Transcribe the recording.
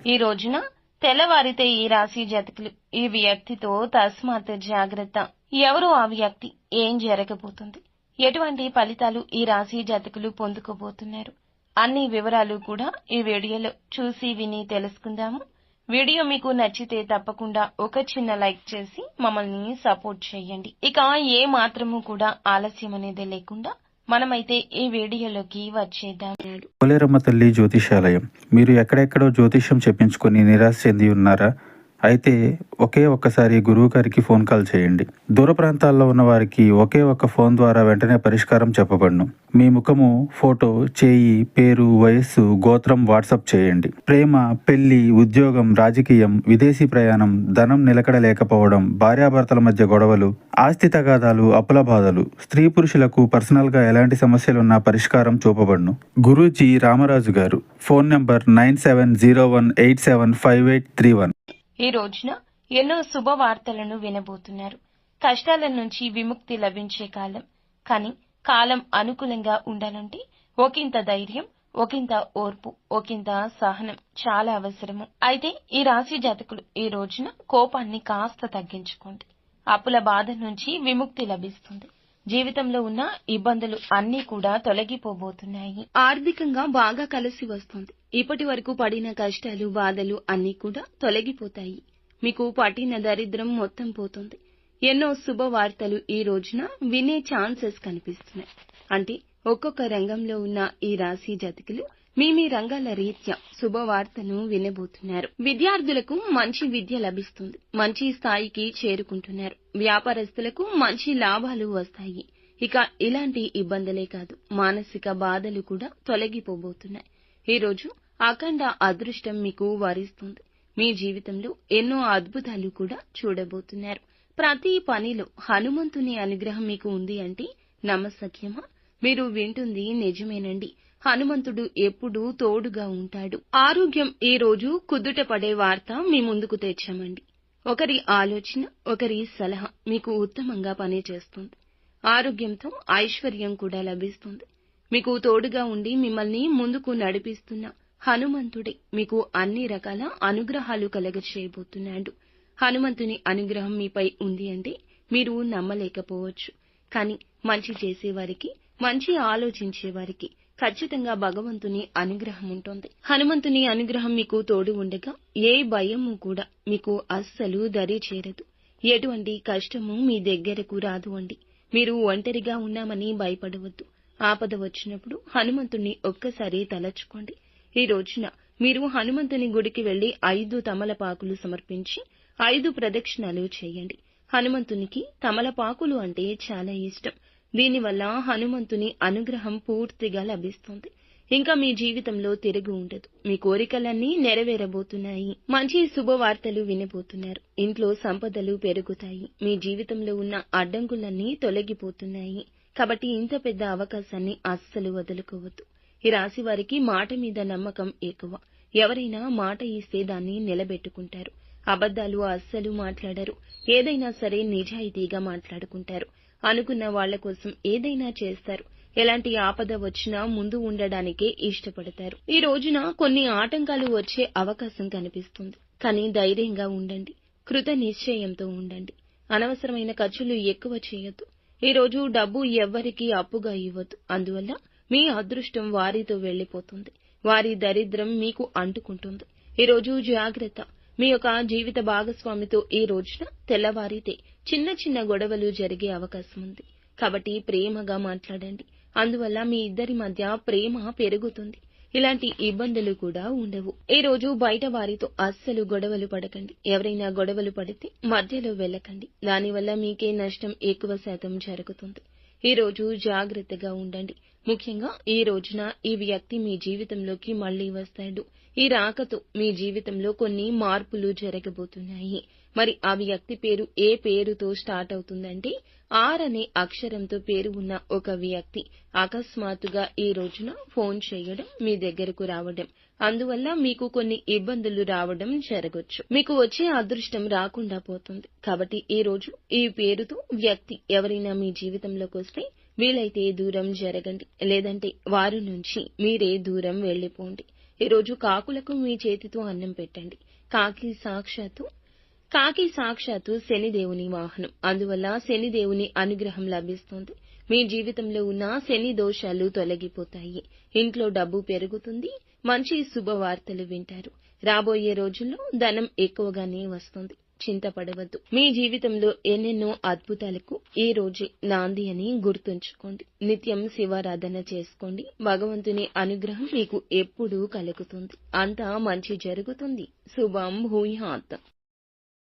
ఈ రోజున తెల్లవారితే ఈ రాశి జాతకులు ఈ వ్యక్తితో తస్మాత్ జాగ్రత్త. ఎవరు ఆ వ్యక్తి, ఏం జరగబోతుంది, ఎటువంటి ఫలితాలు ఈ రాశి జాతకులు పొందుకోబోతున్నారు అన్ని వివరాలు కూడా ఈ వీడియోలో చూసి విని తెలుసుకుందాము. వీడియో మీకు నచ్చితే తప్పకుండా ఒక చిన్న లైక్ చేసి మమ్మల్ని సపోర్ట్ చేయండి. ఇక ఏ మాత్రము కూడా ఆలస్యం అనేది లేకుండా మనమైతే ఈ వీడియోలోకి వచ్చేద్దాం. పోలేరమ్మ తల్లి జ్యోతిషాలయం. మీరు ఎక్కడెక్కడో జ్యోతిష్యం చెప్పించుకొని నిరాశ చెంది ఉన్నారా? అయితే ఒక్కసారి గురువు గారికి ఫోన్ కాల్ చేయండి. దూర ప్రాంతాల్లో ఉన్న వారికి ఒకే ఒక్క ఫోన్ ద్వారా వెంటనే పరిష్కారం చెప్పబడును. మీ ముఖము, ఫోటో, చేయి, పేరు, వయస్సు, గోత్రం వాట్సాప్ చేయండి. ప్రేమ, పెళ్లి, ఉద్యోగం, రాజకీయం, విదేశీ ప్రయాణం, ధనం నిలకడ లేకపోవడం, భార్యాభర్తల మధ్య గొడవలు, ఆస్తి తగాదాలు, అప్పుల బాధలు, స్త్రీ పురుషులకు పర్సనల్ గా ఎలాంటి సమస్యలున్నా పరిష్కారం చూపబడును. గురూజీ రామరాజు గారు. Phone number 9701875831. ఈ రోజున ఎన్నో శుభవార్తలను వినబోతున్నారు. కష్టాల నుంచి విముక్తి లభించే కాలం. కానీ కాలం అనుకూలంగా ఉండాలంటే ఒకంత ధైర్యం, ఒకంత ఓర్పు, ఒకంత సహనం చాలా అవసరము. అయితే ఈ రాశి జాతకులు ఈ రోజున కోపాన్ని కాస్త తగ్గించుకోండి. అప్పుల బాధ నుంచి విముక్తి లభిస్తుంది. జీవితంలో ఉన్న ఇబ్బందులు అన్నీ కూడా తొలగిపోబోతున్నాయి. ఆర్థికంగా బాగా కలిసి వస్తుంది. ఇప్పటి వరకు పడిన కష్టాలు, బాధలు అన్నీ కూడా తొలగిపోతాయి. మీకు పట్టిన దరిద్రం మొత్తం పోతుంది. ఎన్నో శుభవార్తలు ఈ రోజున వినే ఛాన్సెస్ కనిపిస్తున్నాయి. అంటే ఒక్కొక్క రంగంలో ఉన్న ఈ రాశి జాతకులు మీ రంగాల రీత్యా శుభవార్తను వినబోతున్నారు. విద్యార్థులకు మంచి విద్య లభిస్తుంది. మంచి స్థాయికి చేరుకుంటున్నారు. వ్యాపారస్తులకు మంచి లాభాలు వస్తాయి. ఇక ఇలాంటి ఇబ్బందులే కాదు, మానసిక బాధలు కూడా తొలగిపోబోతున్నాయి. ఈ రోజు అఖండ అదృష్టం మీకు వరిస్తుంది. మీ జీవితంలో ఎన్నో అద్భుతాలు కూడా చూడబోతున్నారు. ప్రతి పనిలో హనుమంతుని అనుగ్రహం మీకు ఉంది అంటే నమ్మసఖ్యమా? మీరు వింటుంది నిజమేనండి. హనుమంతుడు ఎప్పుడూ తోడుగా ఉంటాడు. ఆరోగ్యం ఈ రోజు కుదుట పడే వార్త మీ ముందుకు తెచ్చామండి. ఒకరి ఆలోచన, ఒకరి సలహా మీకు ఉత్తమంగా పనిచేస్తుంది. ఆరోగ్యంతో ఐశ్వర్యం కూడా లభిస్తుంది. మీకు తోడుగా ఉండి మిమ్మల్ని ముందుకు నడిపిస్తున్న హనుమంతుడే మీకు అన్ని రకాల అనుగ్రహాలు కలగచేయబోతున్నాడు. హనుమంతుని అనుగ్రహం మీపై ఉంది అంటే మీరు నమ్మలేకపోవచ్చు. కానీ మంచి చేసేవారికి, మంచి ఆలోచించే వారికి ఖచ్చితంగా భగవంతుని అనుగ్రహం ఉంటుంది. హనుమంతుని అనుగ్రహం మీకు తోడు ఉండగా ఏ భయము కూడా మీకు అస్సలు దరి చేరదు. ఎటువంటి కష్టము మీ దగ్గరకు రాదు అండి. మీరు ఒంటరిగా ఉన్నామని భయపడవద్దు. ఆపద వచ్చినప్పుడు హనుమంతుని ఒక్కసారి తలచుకోండి. ఈ రోజున మీరు హనుమంతుని గుడికి వెళ్లి 5 తమలపాకులు సమర్పించి 5 ప్రదక్షిణాలు చేయండి. హనుమంతునికి తమలపాకులు అంటే చాలా ఇష్టం. దీనివల్ల హనుమంతుని అనుగ్రహం పూర్తిగా లభిస్తుంది. ఇంకా మీ జీవితంలో తిరుగు ఉండదు. మీ కోరికలన్నీ నెరవేరబోతున్నాయి. మంచి శుభవార్తలు వినబోతున్నారు. ఇంట్లో సంపదలు పెరుగుతాయి. మీ జీవితంలో ఉన్న అడ్డంకులన్నీ తొలగిపోతున్నాయి. కాబట్టి ఇంత పెద్ద అవకాశాన్ని అస్సలు వదులుకోవద్దు. ఈ రాశి వారికి మాట మీద నమ్మకం ఎక్కువ. ఎవరైనా మాట ఇస్తే దాన్ని నిలబెట్టుకుంటారు. అబద్ధాలు అస్సలు మాట్లాడరు. ఏదైనా సరే నిజాయితీగా మాట్లాడుకుంటారు. అనుకున్న వాళ్ల కోసం ఏదైనా చేస్తారు. ఎలాంటి ఆపద వచ్చినా ముందు ఉండడానికే ఇష్టపడతారు. ఈ రోజున కొన్ని ఆటంకాలు వచ్చే అవకాశం కనిపిస్తుంది. కానీ ధైర్యంగా ఉండండి. కృత నిశ్చయంతో ఉండండి. అనవసరమైన ఖర్చులు ఎక్కువ చేయొద్దు. ఈ రోజు డబ్బు ఎవ్వరికీ అప్పుగా ఇవ్వద్దు. అందువల్ల మీ అదృష్టం వారితో వెళ్లిపోతుంది. వారి దరిద్రం మీకు అంటుకుంటుంది. ఈ రోజు జాగ్రత్త. మీ యొక్క జీవిత భాగస్వామితో ఈ రోజున తెల్లవారితే చిన్న చిన్న గొడవలు జరిగే అవకాశం ఉంది. కాబట్టి ప్రేమగా మాట్లాడండి. అందువల్ల మీ ఇద్దరి మధ్య ప్రేమ పెరుగుతుంది. ఇలాంటి ఇబ్బందులు కూడా ఉండవు. ఈ రోజు బయట వారితో అస్సలు గొడవలు పడకండి. ఎవరైనా గొడవలు పడితే మధ్యలో వెళ్ళకండి. దానివల్ల మీకే నష్టం ఎక్కువ శాతం జరుగుతుంది. ఈ రోజు జాగ్రత్తగా ఉండండి. ముఖ్యంగా ఈ రోజున ఈ వ్యక్తి మీ జీవితంలోకి మళ్లీ వస్తాడు. ఈ రాకతో మీ జీవితంలో కొన్ని మార్పులు జరగబోతున్నాయి. మరి ఆ వ్యక్తి పేరు ఏ పేరుతో స్టార్ట్ అవుతుందంటే ఆర్ అనే అక్షరంతో పేరు ఉన్న ఒక వ్యక్తి అకస్మాత్తుగా ఈ రోజున ఫోన్ చేయడం, మీ దగ్గరకు రావడం, అందువల్ల మీకు కొన్ని ఇబ్బందులు రావడం జరగొచ్చు. మీకు వచ్చే అదృష్టం రాకుండా పోతుంది. కాబట్టి ఈ రోజు ఈ పేరుతో వ్యక్తి ఎవరైనా మీ జీవితంలోకి వస్తే వీలైతే దూరం జరగండి. లేదంటే వారి నుంచి మీరే దూరం వెళ్లిపోండి. ఈ రోజు కాకులకు మీ చేతితో అన్నం పెట్టండి. కాకి సాక్షాత్తు శనిదేవుని వాహనం. అందువల్ల శనిదేవుని అనుగ్రహం లభిస్తుంది. మీ జీవితంలో ఉన్న శని దోషాలు తొలగిపోతాయి. ఇంట్లో డబ్బు పెరుగుతుంది. మంచి శుభవార్తలు వింటారు. రాబోయే రోజుల్లో ధనం ఎక్కువగానే వస్తుంది. చింతపడవద్దు. మీ జీవితంలో ఎన్నెన్నో అద్భుతాలకు ఈ రోజు నాంది అని గుర్తుంచుకోండి. నిత్యం శివారాధన చేసుకోండి. భగవంతుని అనుగ్రహం మీకు ఎప్పుడూ కలుగుతుంది. అంతా మంచి జరుగుతుంది. శుభం భూయాత్.